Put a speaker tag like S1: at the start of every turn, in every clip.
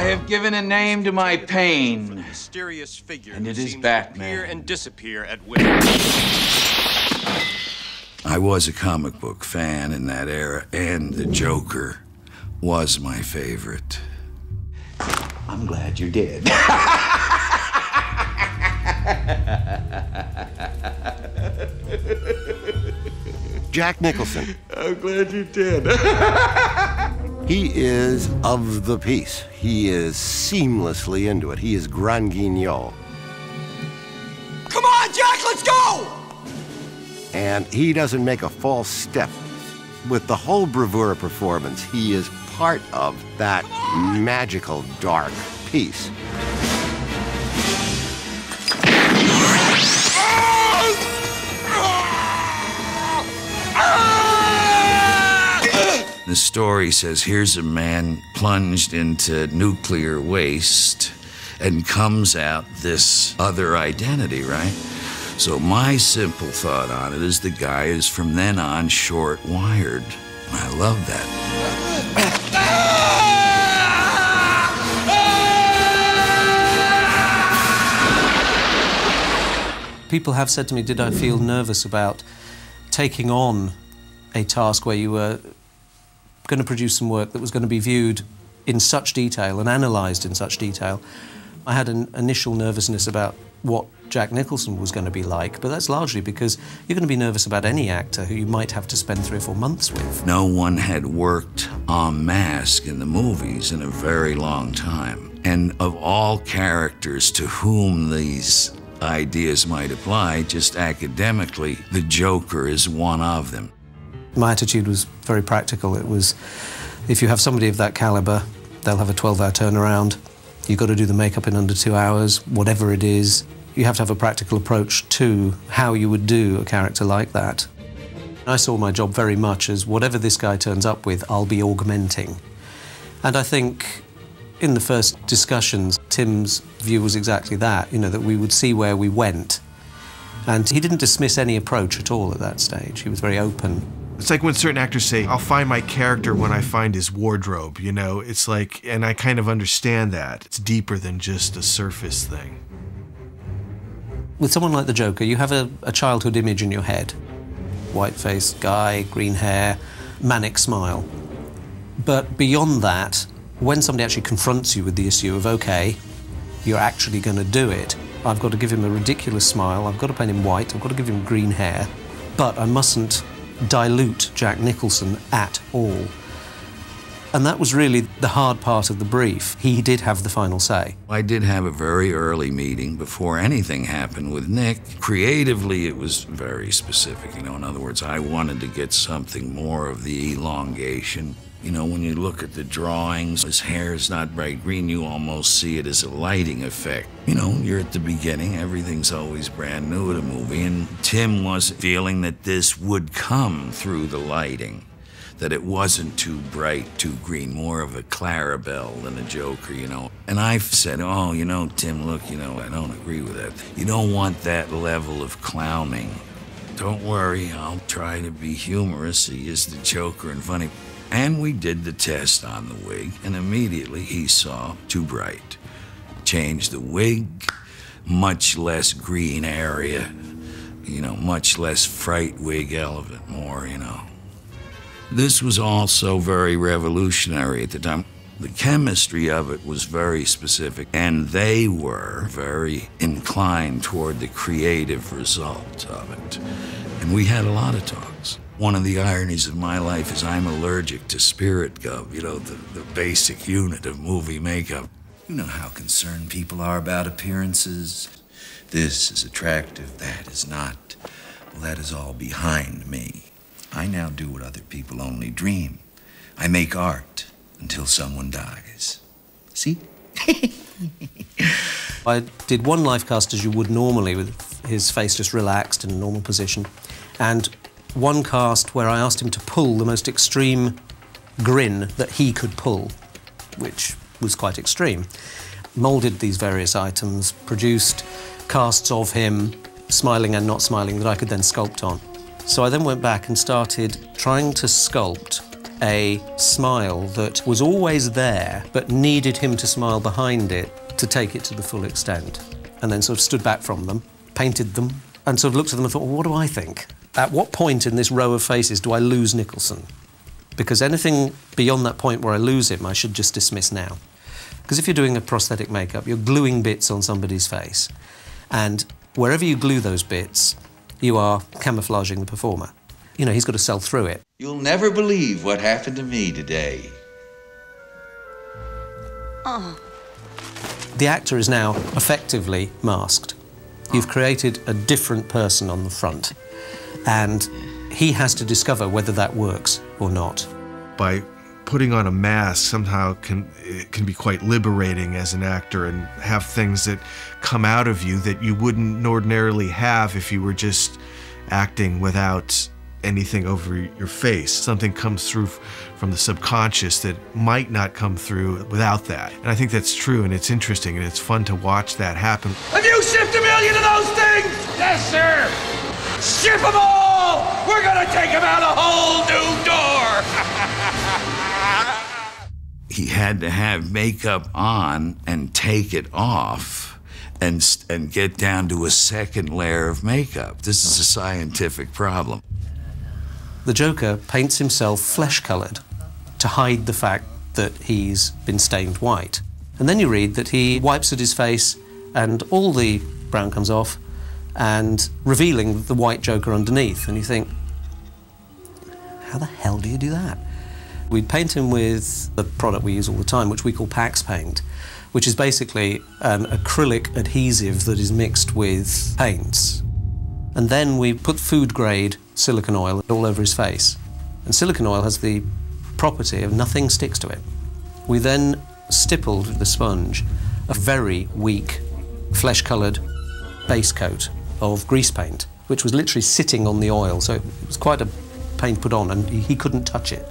S1: have given a name to my pain,
S2: mysterious figure
S1: and it
S2: who
S1: is
S2: seems
S1: Batman.
S2: to appear and disappear at will.
S3: I was a comic book fan in that era, and the Joker was my favorite.
S1: I'm glad you did.
S4: Jack Nicholson.
S1: I'm glad you did.
S4: He is of the piece. He is seamlessly into it. He is Grand Guignol.
S1: Come on, Jack, let's go!
S4: And he doesn't make a false step. With the whole bravura performance, he is part of that magical, dark piece.
S3: The story says here's a man plunged into nuclear waste and comes out this other identity, right? So my simple thought on it is the guy is from then on short-wired. I love that.
S5: People have said to me, did I feel nervous about taking on a task where you were going to produce some work that was going to be viewed in such detail and analysed in such detail. I had an initial nervousness about what Jack Nicholson was going to be like, but that's largely because you're going to be nervous about any actor who you might have to spend 3 or 4 months with.
S3: No one had worked en masse in the movies in a very long time. And of all characters to whom these ideas might apply, just academically, the Joker is one of them.
S5: My attitude was very practical. It was, if you have somebody of that caliber, they'll have a 12-hour turnaround. You've got to do the makeup in under 2 hours, whatever it is. You have to have a practical approach to how you would do a character like that. I saw my job very much as whatever this guy turns up with, I'll be augmenting. And I think in the first discussions, Tim's view was exactly that, you know, that we would see where we went. And he didn't dismiss any approach at all at that stage. He was very open.
S6: It's like when certain actors say, I'll find my character when I find his wardrobe, you know? It's like, and I kind of understand that. It's deeper than just a surface thing.
S5: With someone like the Joker, you have a childhood image in your head. White-faced guy, green hair, manic smile. But beyond that, when somebody actually confronts you with the issue of, OK, you're actually going to do it, I've got to give him a ridiculous smile, I've got to paint him white, I've got to give him green hair, but I mustn't dilute Jack Nicholson at all. And that was really the hard part of the brief. He did have the final say.
S3: I did have a very early meeting before anything happened with Nick. Creatively, it was very specific. You know, in other words, I wanted to get something more of the elongation. You know, when you look at the drawings, his hair is not bright green, you almost see it as a lighting effect. You know, you're at the beginning, everything's always brand new at a movie, and Tim was feeling that this would come through the lighting, that it wasn't too bright, too green, more of a Clarabelle than a Joker, you know. And I said, oh, you know, Tim, look, you know, I don't agree with that. You don't want that level of clowning. Don't worry, I'll try to be humorous. He is the Joker and funny. And we did the test on the wig, and immediately he saw too bright. Changed the wig, much less green area, you know, much less fright wig element, more, you know. This was also very revolutionary at the time. The chemistry of it was very specific, and they were very inclined toward the creative result of it. And we had a lot of talks. One of the ironies of my life is I'm allergic to Spirit Gum, you know, the basic unit of movie makeup.
S7: You know how concerned people are about appearances. This is attractive, that is not. Well, that is all behind me. I now do what other people only dream. I make art until someone dies. See?
S5: I did one life cast as you would normally, with his face just relaxed in a normal position, and one cast where I asked him to pull the most extreme grin that he could pull, which was quite extreme. Moulded these various items, produced casts of him smiling and not smiling that I could then sculpt on. So I then went back and started trying to sculpt a smile that was always there, but needed him to smile behind it to take it to the full extent. And then sort of stood back from them, painted them, and sort of looked at them and thought, well, what do I think? At what point in this row of faces do I lose Nicholson? Because anything beyond that point where I lose him, I should just dismiss now. Because if you're doing a prosthetic makeup, you're gluing bits on somebody's face. And wherever you glue those bits, you are camouflaging the performer. You know, he's got to sell through it.
S7: You'll never believe what happened to me today.
S8: Oh.
S5: The actor is now effectively masked. You've created a different person on the front, and he has to discover whether that works or not.
S6: By putting on a mask somehow it can be quite liberating as an actor and have things that come out of you that you wouldn't ordinarily have if you were just acting without anything over your face. Something comes through from the subconscious that might not come through without that. And I think that's true, and it's interesting, and it's fun to watch that happen.
S1: Have you shipped 1 million of those things? Yes, sir. Ship them all! We're gonna take them out a whole new door!
S3: He had to have makeup on and take it off and get down to a second layer of makeup. This is a scientific problem.
S5: The Joker paints himself flesh-coloured to hide the fact that he's been stained white. And then you read that he wipes at his face and all the brown comes off, and revealing the white Joker underneath. And you think, how the hell do you do that? We'd paint him with the product we use all the time, which we call Pax Paint, which is basically an acrylic adhesive that is mixed with paints. And then we put food-grade silicone oil all over his face. And silicone oil has the property of nothing sticks to it. We then stippled with the sponge a very weak, flesh-coloured base coat of grease paint, which was literally sitting on the oil, so it was quite a paint put on, and he couldn't touch it.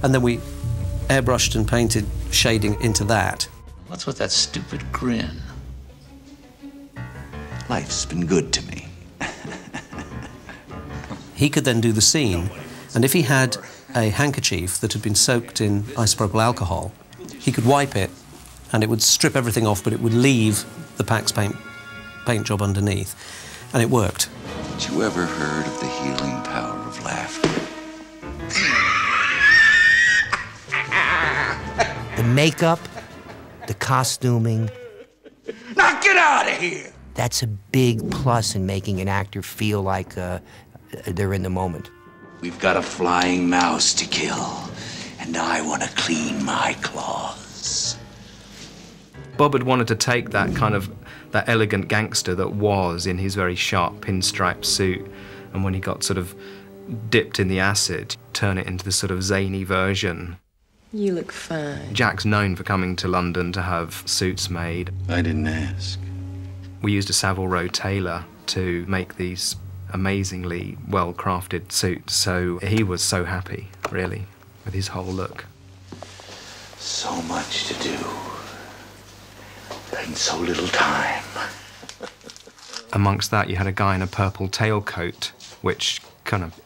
S5: And then we airbrushed and painted shading into that.
S7: What's with that stupid grin? Life's been good to me.
S5: He could then do the scene, and if he had a handkerchief that had been soaked in isopropyl alcohol, he could wipe it, and it would strip everything off, but it would leave the Pax paint job underneath, and it worked.
S7: Had you ever heard of the healing power of laughter?
S9: The makeup, the costuming.
S1: Now get out of here!
S9: That's a big plus in making an actor feel like they're in the moment.
S7: We've got a flying mouse to kill, and I want to clean my claws.
S10: Bob had wanted to take that kind of, that elegant gangster that was in his very sharp pinstripe suit, and when he got sort of dipped in the acid, turn it into this sort of zany version.
S8: You look fine.
S10: Jack's known for coming to London to have suits made.
S7: I didn't ask.
S10: We used a Savile Row tailor to make these amazingly well-crafted suits, so he was so happy, really, with his whole look.
S7: So much to do, and so little time.
S10: Amongst that, you had a guy in a purple tailcoat, which kind of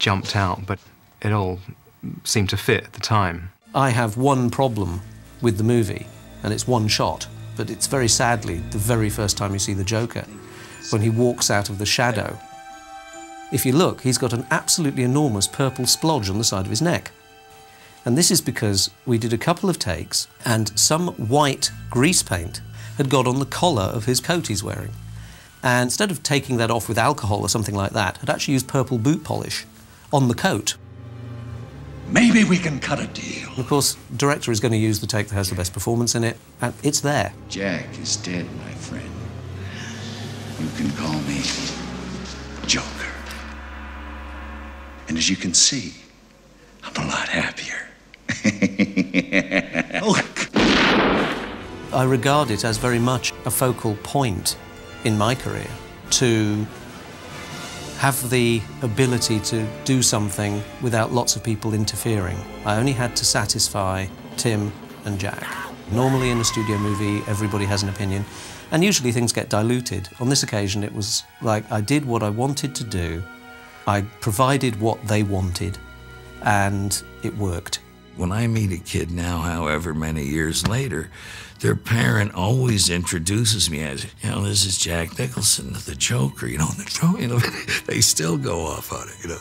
S10: jumped out, but it all seemed to fit at the time.
S5: I have one problem with the movie, and it's one shot, but it's very sadly the very first time you see the Joker, when he walks out of the shadow. If you look, he's got an absolutely enormous purple splodge on the side of his neck. And this is because we did a couple of takes, and some white grease paint had got on the collar of his coat he's wearing. And instead of taking that off with alcohol or something like that, had actually used purple boot polish on the coat.
S7: Maybe we can cut a deal.
S5: Of course, the director is going to use the take that has the best performance in it, and it's there.
S7: Jack is dead, my friend. You can call me Joker. And as you can see, I'm a lot happier.
S5: I regard it as very much a focal point in my career to have the ability to do something without lots of people interfering. I only had to satisfy Tim and Jack. Normally in a studio movie, everybody has an opinion, and usually things get diluted. On this occasion, it was like I did what I wanted to do, I provided what they wanted, and it worked.
S3: When I meet a kid now, however many years later, their parent always introduces me as, you know, this is Jack Nicholson, the Joker, you know, they still go off on it, you know.